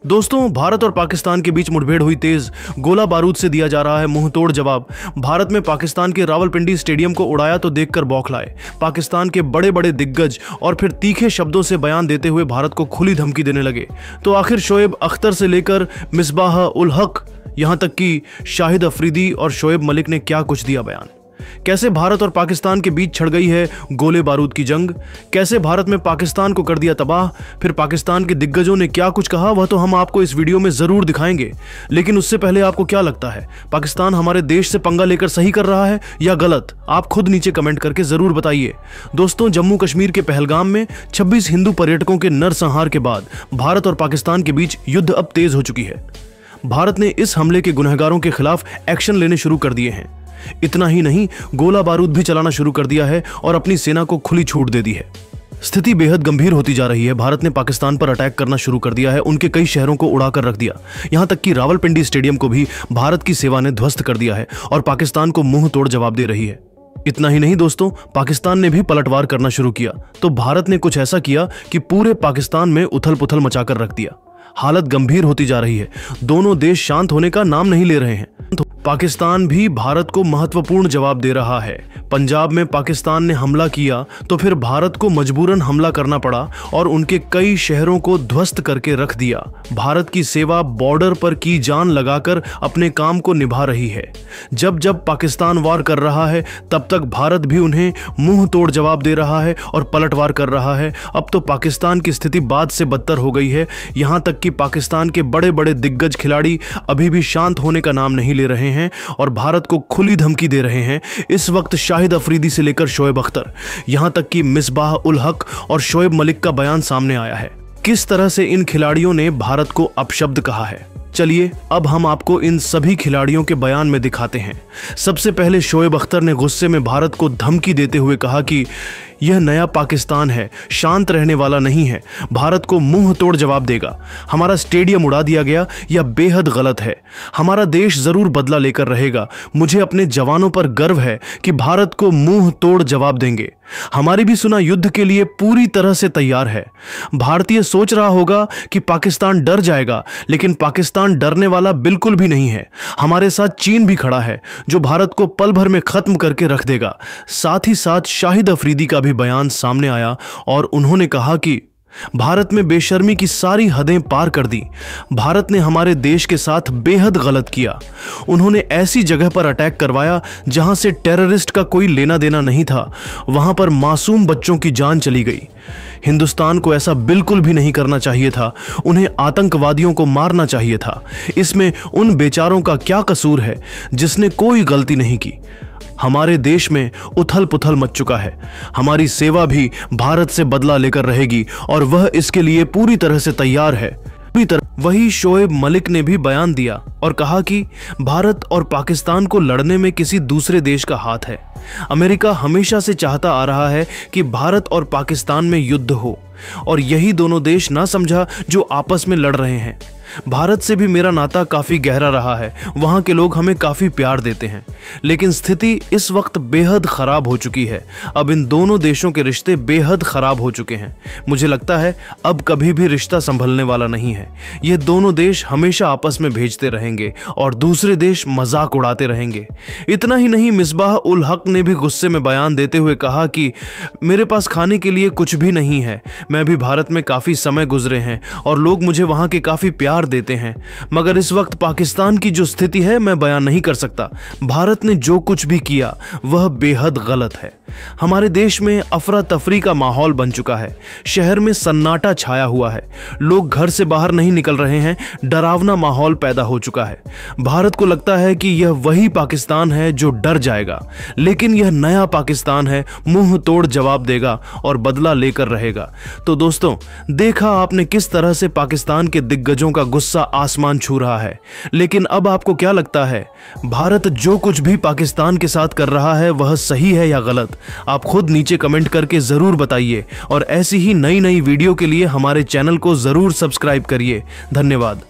दोस्तों, भारत और पाकिस्तान के बीच मुठभेड़ हुई तेज, गोला बारूद से दिया जा रहा है मुंहतोड़ जवाब। भारत में पाकिस्तान के रावलपिंडी स्टेडियम को उड़ाया तो देखकर बौखलाए। पाकिस्तान के बड़े बड़े दिग्गज और फिर तीखे शब्दों से बयान देते हुए भारत को खुली धमकी देने लगे। तो आखिर शोएब अख्तर से लेकर मिसबाह उल हक यहां तक कि शाहिद अफरीदी और शोएब मलिक ने क्या कुछ दिया बयान। कैसे भारत और पाकिस्तान के बीच छिड़ गई है गोले बारूद की जंग, कैसे भारत में पाकिस्तान को कर दिया तबाह, फिर पाकिस्तान के दिग्गजों ने क्या कुछ कहा, वह तो हम आपको इस वीडियो में जरूर दिखाएंगे। लेकिन उससे पहले आपको क्या लगता है, पाकिस्तान हमारे देश से पंगा लेकर सही कर रहा है या गलत? आप खुद नीचे कमेंट करके जरूर बताइए। दोस्तों, जम्मू कश्मीर के पहलगाम में 26 हिंदू पर्यटकों के नरसंहार के बाद भारत और पाकिस्तान के बीच युद्ध अब तेज हो चुकी है। भारत ने इस हमले के गुनहगारों के खिलाफ एक्शन लेने शुरू कर दिए हैं। इतना ही नहीं, गोला बारूद भी चलाना शुरू कर दिया है और अपनी सेना को खुली छूट दे दी है। स्थिति बेहद गंभीर होती जा रही है। भारत ने पाकिस्तान पर अटैक करना शुरू कर दिया है, उनके कई शहरों को उड़ाकर रख दिया। यहां तक कि रावलपिंडी स्टेडियम को भी भारत की सेवा ने ध्वस्त कर दिया है और पाकिस्तान को मुंह तोड़ जवाब दे रही है। इतना ही नहीं दोस्तों, पाकिस्तान ने भी पलटवार करना शुरू किया तो भारत ने कुछ ऐसा किया कि पूरे पाकिस्तान में उथल पुथल मचाकर रख दिया। हालत गंभीर होती जा रही है। दोनों देश शांत होने का नाम नहीं ले रहे हैं। तो पाकिस्तान भी भारत को महत्वपूर्ण जवाब दे रहा है। पंजाब में पाकिस्तान ने हमला किया तो फिर भारत को मजबूरन हमला करना पड़ा और उनके कई शहरों को ध्वस्त करके रख दिया। भारत की सेवा बॉर्डर पर की जान लगाकर अपने काम को निभा रही है। जब जब पाकिस्तान वार कर रहा है तब तक भारत भी उन्हें मुंह तोड़ जवाब दे रहा है और पलटवार कर रहा है। अब तो पाकिस्तान की स्थिति बाद से बदतर हो गई है। यहां तक कि पाकिस्तान के बड़े बड़े दिग्गज खिलाड़ी अभी भी शांत होने का नाम नहीं ले रहे हैं और भारत को खुली धमकी दे रहे हैं। इस वक्त शाहिद अफरीदी से लेकर शोएब अख्तर, यहां तक कि मिसबाह उल हक और शोएब मलिक का बयान सामने आया है। किस तरह से इन खिलाड़ियों ने भारत को अपशब्द कहा है, चलिए अब हम आपको इन सभी खिलाड़ियों के बयान में दिखाते हैं। सबसे पहले शोएब अख्तर ने गुस्से में भारत को धमकी देते हुए कहा कि यह नया पाकिस्तान है, शांत रहने वाला नहीं है, भारत को मुंह तोड़ जवाब देगा। हमारा स्टेडियम उड़ा दिया गया, यह बेहद गलत है। हमारा देश जरूर बदला लेकर रहेगा। मुझे अपने जवानों पर गर्व है कि भारत को मुंह तोड़ जवाब देंगे। हमारी भी सुना युद्ध के लिए पूरी तरह से तैयार है। भारतीय सोच रहा होगा कि पाकिस्तान डर जाएगा, लेकिन पाकिस्तान डरने वाला बिल्कुल भी नहीं है। हमारे साथ चीन भी खड़ा है जो भारत को पल भर में खत्म करके रख देगा। साथ ही साथ शाहिद अफरीदी का भी बयान सामने आया और उन्होंने कहा कि भारत में बेशर्मी की सारी हदें पार कर दी। भारत ने हमारे देश के साथ बेहद गलत किया। उन्होंने ऐसी जगह पर अटैक करवाया जहां से टेररिस्ट का कोई लेना देना नहीं था। वहां पर मासूम बच्चों की जान चली गई। हिंदुस्तान को ऐसा बिल्कुल भी नहीं करना चाहिए था। उन्हें आतंकवादियों को मारना चाहिए था। इसमें उन बेचारों का क्या कसूर है जिसने कोई गलती नहीं की। हमारे देश में उथल पुथल मच चुका है। हमारी सेवा भी भारत से बदला लेकर रहेगी और वह इसके लिए पूरी तरह से तैयार है। वही शोएब मलिक ने भी बयान दिया और कहा कि भारत और पाकिस्तान को लड़ने में किसी दूसरे देश का हाथ है। अमेरिका हमेशा से चाहता आ रहा है कि भारत और पाकिस्तान में युद्ध हो और यही दोनों देश ना समझा जो आपस में लड़ रहे हैं। भारत से भी मेरा नाता काफी गहरा रहा है। वहां के लोग हमें काफी प्यार देते हैं, लेकिन स्थिति इस वक्त बेहद खराब हो चुकी है। अब इन दोनों देशों के रिश्ते बेहद खराब हो चुके हैं। मुझे लगता है अब कभी भी रिश्ता संभलने वाला नहीं है। ये दोनों देश हमेशा आपस में भेजते रहेंगे और दूसरे देश मजाक उड़ाते रहेंगे। इतना ही नहीं, मिसबाह उल हक ने भी गुस्से में बयान देते हुए कहा कि मेरे पास खाने के लिए कुछ भी नहीं है। मैं भी भारत में काफी समय गुजरे हैं और लोग मुझे वहां के काफी प्यार देते हैं, मगर इस वक्त पाकिस्तान की जो स्थिति है मैं बयान नहीं कर सकता। भारत ने जो कुछ भी किया वह बेहद गलत है। हमारे देश में अफरा तफरी का माहौल बन चुका है। शहर में सन्नाटा छाया हुआ है। लोग घर से बाहर नहीं निकल रहे हैं। डरावना माहौल पैदा हो चुका है। भारत को लगता है कि यह वही पाकिस्तान है जो डर जाएगा, लेकिन यह नया पाकिस्तान है, मुंह तोड़ जवाब देगा और बदला लेकर रहेगा। तो दोस्तों, देखा आपने किस तरह से पाकिस्तान के दिग्गजों का गुस्सा आसमान छू रहा है। लेकिन अब आपको क्या लगता है, भारत जो कुछ भी पाकिस्तान के साथ कर रहा है वह सही है या गलत? आप खुद नीचे कमेंट करके जरूर बताइए और ऐसी ही नई नई वीडियो के लिए हमारे चैनल को जरूर सब्सक्राइब करिए। धन्यवाद।